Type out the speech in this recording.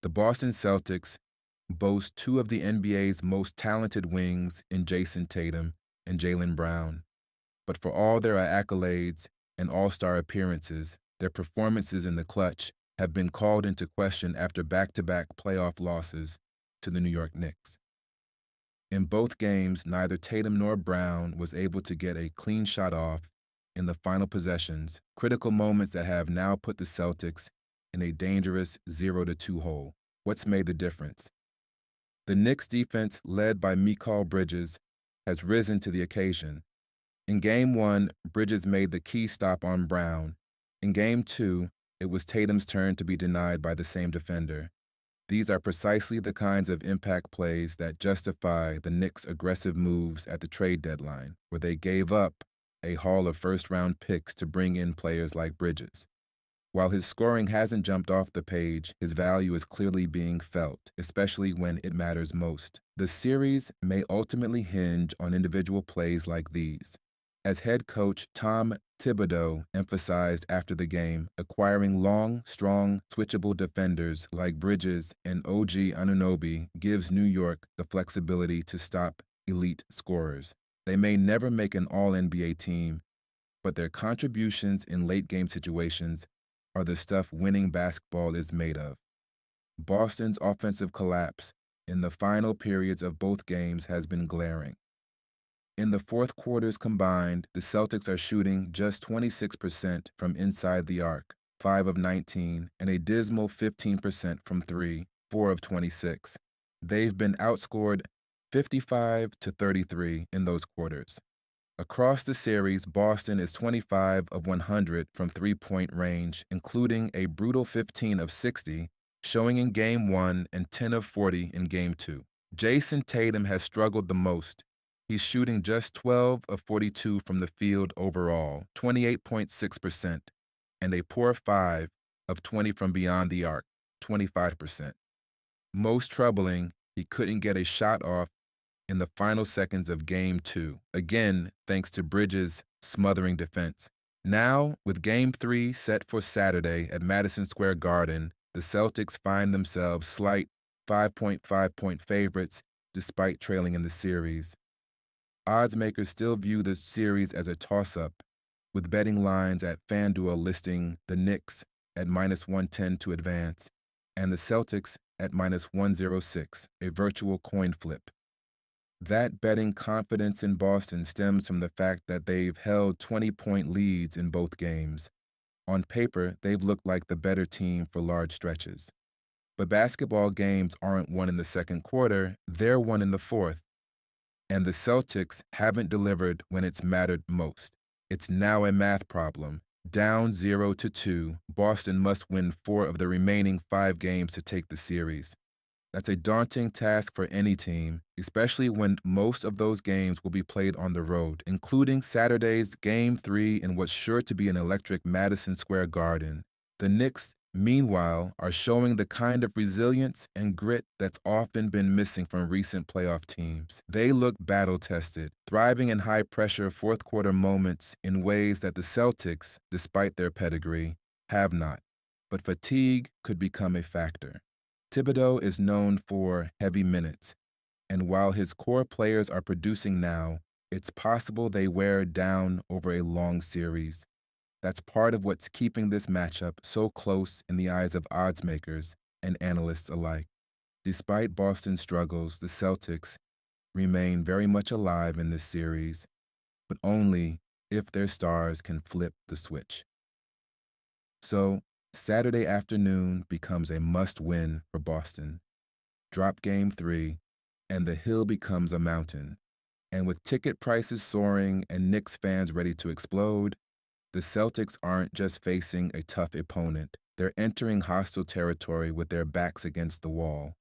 The Boston Celtics boast two of the NBA's most talented wings in Jayson Tatum and Jaylen Brown. But for all their accolades and all-star appearances, their performances in the clutch have been called into question after back-to-back playoff losses to the New York Knicks. In both games, neither Tatum nor Brown was able to get a clean shot off in the final possessions, critical moments that have now put the Celtics in a dangerous 0-2 hole. What's made the difference? The Knicks defense, led by Mikal Bridges, has risen to the occasion. In Game 1, Bridges made the key stop on Brown. In Game 2, it was Tatum's turn to be denied by the same defender. These are precisely the kinds of impact plays that justify the Knicks' aggressive moves at the trade deadline, where they gave up a haul of first-round picks to bring in players like Bridges. While his scoring hasn't jumped off the page, his value is clearly being felt, especially when it matters most. The series may ultimately hinge on individual plays like these. As head coach Tom Thibodeau emphasized after the game, acquiring long, strong, switchable defenders like Bridges and OG Anunoby gives New York the flexibility to stop elite scorers. They may never make an All-NBA team, but their contributions in late-game situations are the stuff winning basketball is made of. Boston's offensive collapse in the final periods of both games has been glaring. In the fourth quarters combined, the Celtics are shooting just 26% from inside the arc, 5 of 19, and a dismal 15% from 3, 4 of 26. They've been outscored 55-33 in those quarters. Across the series, Boston is 25 of 100 from three-point range, including a brutal 15 of 60, showing in Game 1 and 10 of 40 in Game 2. Jayson Tatum has struggled the most. He's shooting just 12 of 42 from the field overall, 28.6%, and a poor 5 of 20 from beyond the arc, 25%. Most troubling, he couldn't get a shot off in the final seconds of Game 2, again thanks to Bridges' smothering defense. Now, with Game 3 set for Saturday at Madison Square Garden, the Celtics find themselves slight 5.5-point favorites despite trailing in the series. Odds makers still view the series as a toss-up, with betting lines at FanDuel listing the Knicks at -110 to advance and the Celtics at -106, a virtual coin flip. That betting confidence in Boston stems from the fact that they've held 20-point leads in both games. On paper, they've looked like the better team for large stretches. But basketball games aren't won in the second quarter, they're won in the fourth. And the Celtics haven't delivered when it's mattered most. It's now a math problem. Down 0-2, Boston must win 4 of the remaining 5 games to take the series. That's a daunting task for any team, especially when most of those games will be played on the road, including Saturday's Game 3 in what's sure to be an electric Madison Square Garden. The Knicks, meanwhile, are showing the kind of resilience and grit that's often been missing from recent playoff teams. They look battle-tested, thriving in high-pressure fourth-quarter moments in ways that the Celtics, despite their pedigree, have not. But fatigue could become a factor. Thibodeau is known for heavy minutes, and while his core players are producing now, it's possible they wear down over a long series. That's part of what's keeping this matchup so close in the eyes of odds makers and analysts alike. Despite Boston's struggles, the Celtics remain very much alive in this series, but only if their stars can flip the switch. So, Saturday afternoon becomes a must-win for Boston. Drop Game 3, and the hill becomes a mountain. And with ticket prices soaring and Knicks fans ready to explode, the Celtics aren't just facing a tough opponent. They're entering hostile territory with their backs against the wall.